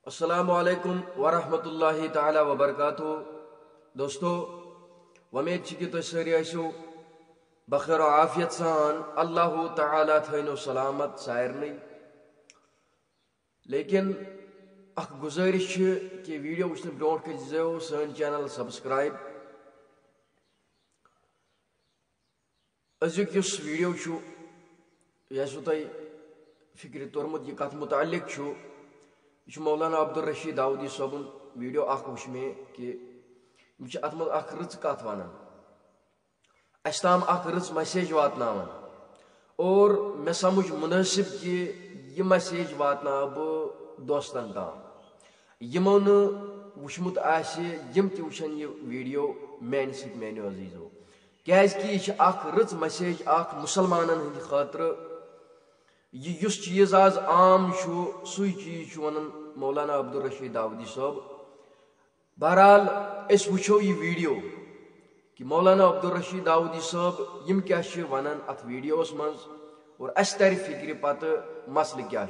السلام علیکم ورحمۃ اللہ تعالی وبرکاتہ دوستو ومید کہ تھی ساری آسو بخیر و عافیت سان اللہ تعالی تھینو سلامت سارنی لیکن اخ گزارش کہ ویڈیو وچھنے برونٹ کرزیو سن چینل سبسکرائب ازیک یس ویڈیو چھو یہ تھی فکر تورمت یہ کت متعلق چھو یہ مولانا عبدالرشید داودی صبن ویڈیو اخ وچ میں کہ ات مز اخ رٕژ کت ونان اس تام اخ رٕژ میسیج واتناوان اور مے سمجھ مناسب کہ یہ میسیج واتنا بہ دوستن تام یمو نہ وچھمت آسہ یم تہ وچھن یہ ویڈیو میانہ سۭتۍ میانیو عزیزو کیاز کہ یہ اخ رٕژ میسیج اخ مسلمانن ہند خاطر یہ اس چیز آز عام سی چیز ونان مولانا عبدالرشید داودی صاحب بہرحال اس وچھو یہ ویڈیو کہ مولانا عبدالرشید داودی صاحب یم کیا ونان ات ویڈیوس مز اور اس تر فکر پتہ مسئلہ کیا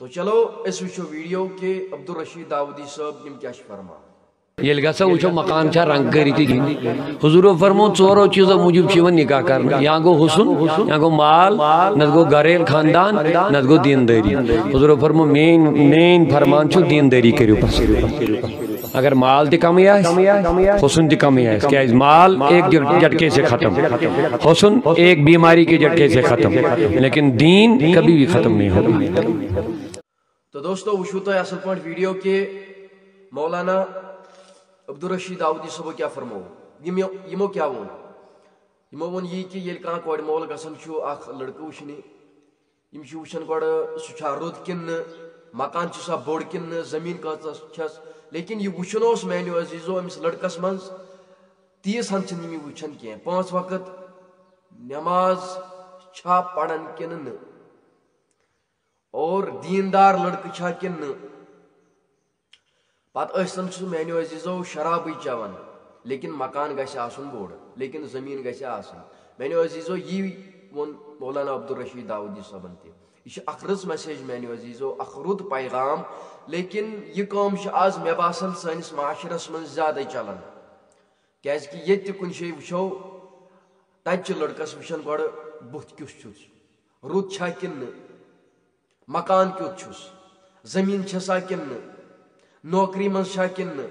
تو چلو اس وچھو ویڈیو کہ عبدالرشید داودی صاحب یم کیا فرمان یل گسا وچھو مکان چھا رنگ کری تھی حضور فرمو ژورو چیزو موجب چھ نکاح کرنا یا گو حسن یا گو مال نت گو گھریل خاندان نت گو دینداری حضور فرمو مین فرمان چھو دینداری کریو پس اگر مال تہ کمی حسن تہ کمی کیا مال ایک جھٹکے سے ختم حسن ایک بیماری کے جھٹکے سے ختم لیکن دین کبھی بھی ختم نہیں ہوگا تو دوستو وچھو تو اصل پہ ویڈیو کہ مولانا عبدالرشید داودی صاحب کیا فرمو یمو کیا ون یہ کہ یل کان کور مول گسان اخ لڑکہ وچھنی یم وچھان گوڑ سہ رود کن مکان سا بوڑ کن زمین کۭژاہ چھس لیکن یہ وچھن اس میانیو عزیزو امس لڑکس مز تیز ہن چھن یم وچھان کی 5 وقت نماز چھا پڑھن کن نہ اور دیندار لڑکہ چھا کن نہ پتہ ٲسۍتن سُہ میانیو عزیزو شرابٕے چٮ۪وان لیکن مکان گژھِ آسُن بوڑ لیکن زمین گژھِ آسٕنۍ میانیو عزیزو یی ووٚن مولانا عبدالرشید داودی صٲبن تہِ یہ چھِ اکھ رٕژ میسیج میانیو عزیزو اکھ رُت پیغام لیکن یہ کٲم چھِ آز مےٚ باسان سٲنِس معاشرس منٛز زیادے چلان کیازِ کہِ ییٚتہِ تہِ کُنہِ جایہِ وٕچھو تتہِ چھِ لڑکس وٕچھان گۄڈٕ بُتھ کیُتھ چھُس رُت چھا کِنہٕ نہٕ مکان کیُتھ چھُس زمین چھسا کِنہٕ نہٕ نوکری من چھا کن نہ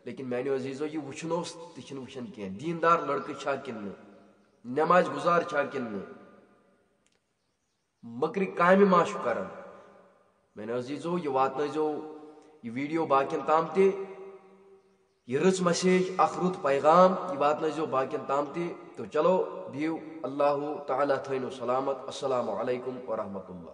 لیکن میانیو عزیزو یہ وچھن تہ چھن وچھان کی دیندار لڑکہ چھا کن نہ نماز گزار چھا کن نہ مکری کامہ ما چھ کران میانیو عزیزو یہ واتنٲیزیو یہ ویڈیو باقین تام تہ یہ رٕژ میسیج اکھ رُت پیغام یہ واتنٲیزیو باقین تام تہ تو چلو بہیو اللہ تعالی تھٲینو سلامت السلام علیکم ورحمۃ اللہ